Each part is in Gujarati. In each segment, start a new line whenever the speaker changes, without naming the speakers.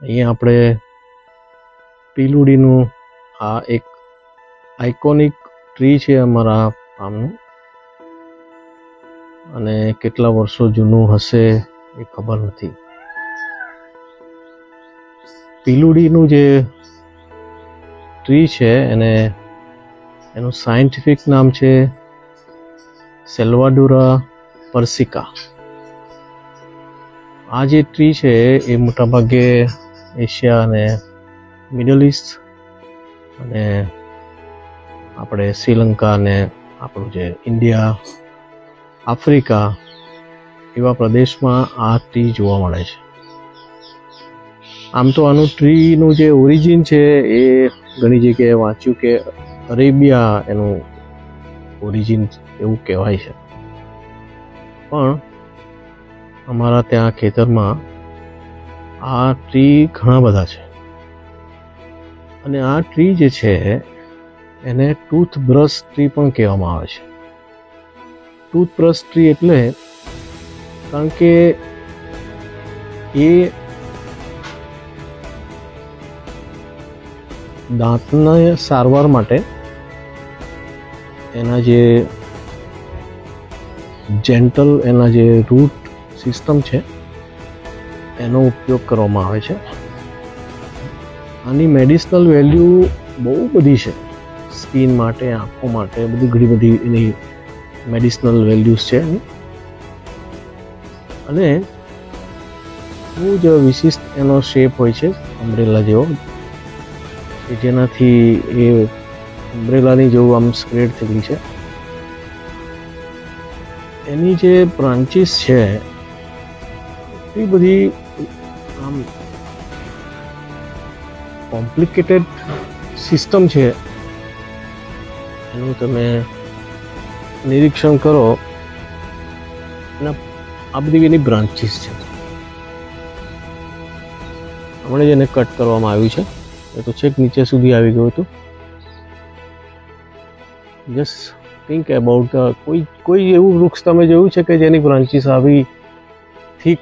અહીંયા આપણે પીલુડીનું આ એક આઇકોનિક ટ્રી છે અમારા ફાર્મનું, અને કેટલા વર્ષો જૂનું હશે એ ખબર નથી. પીલુડીનું જે ટ્રી છે એનું સાયન્ટિફિક નામ છે સેલ્વાડોરા પરસિકા. આ જે ટ્રી છે એ મોટાભાગે એશિયા અને મિડલ ઇસ્ટ અને આપણે શ્રીલંકા અને આપણું જે ઇન્ડિયા, આફ્રિકા એવા પ્રદેશમાં આ ટ્રી જોવા મળે છે. આમ તો આનું ટ્રીનું જે ઓરિજિન છે એ ઘણી જગ્યાએ વાંચ્યું કે અરેબિયા એનું ઓરિજિન એવું કહેવાય છે, પણ અમારા ત્યાં ખેતરમાં આ ટ્રી ઘણા બધા છે. અને આ ટ્રી જે છે એને ટૂથબ્રશ ટ્રી પણ કહેવામાં આવે છે. ટૂથબ્રશ ટ્રી એટલે કારણ કે એ દાંતના સારવાર માટે એના જે જેન્ટલ એના જે રૂટ સિસ્ટમ છે એનો ઉપયોગ કરવામાં આવે છે. આની મેડિસિનલ વેલ્યુ બહુ બધી છે, સ્કિન માટે, આંખો માટે, બધી ઘણી બધી એની મેડિસિનલ વેલ્યુઝ છે એની. અને બહુ જ વિશિષ્ટ એનો શેપ હોય છે અમ્બ્રેલા જેવો, કે જેનાથી એ અમ્બ્રેલાની જેવું આમ સ્પ્રેડ થયેલી છે. એની જે બ્રાન્ચીસ છે એ બધી આમ કોમ્પ્લિકેટેડ સિસ્ટમ છે. એનું તમે નિરીક્ષણ કરો અને આ બધી એની બ્રાન્ચીસ છે. હમણાં જ એને કટ કરવામાં આવ્યું છે, એ તો છેક નીચે સુધી આવી ગયું હતું. જસ્ટ થિંક અબાઉટ કોઈ એવું વૃક્ષ તમે જોયું છે કે જેની બ્રાન્ચીસ આવી થીક?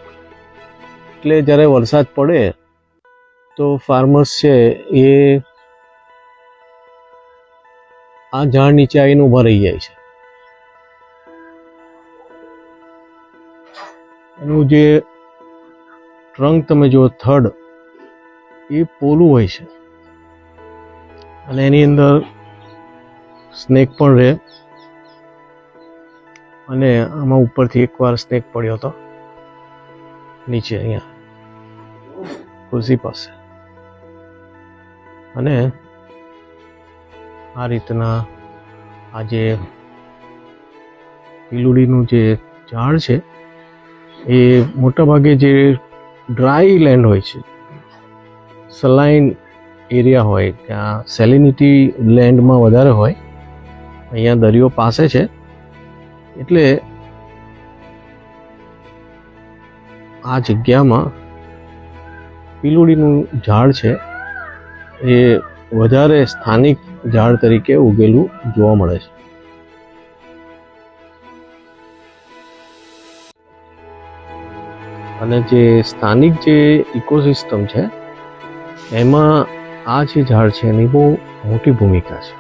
એટલે જ્યારે વરસાદ પડે તો ફાર્મર્સ છે એ આ ઝાડ નીચે આવીને ઊભા રહી જાય છે. એનું જે ટ્રંક તમે જુઓ, થડ એ પોલું હોય છે, અને એની અંદર સ્નેક પણ રહે. અને આમાં ઉપરથી એકવાર સ્નેક પડ્યો હતો નીચે અહીંયા ખુરશી પાસે. અને આ રીતના આ જે પીલુડીનું જે ઝાડ છે એ મોટાભાગે જે ડ્રાય લેન્ડ હોય છે, સલાઇન એરિયા હોય, ત્યાં સેલિનિટી લેન્ડમાં વધારે હોય. અહીંયા દરિયો પાસે છે એટલે આ જગ્યામાં પીલુડીનું ઝાડ છે એ વધારે સ્થાનિક ઝાડ તરીકે ઉગેલું જોવા મળે છે. અને જે સ્થાનિક જે ઇકોસિસ્ટમ છે એમાં આ જે ઝાડ છે એની બહુ મોટી ભૂમિકા છે.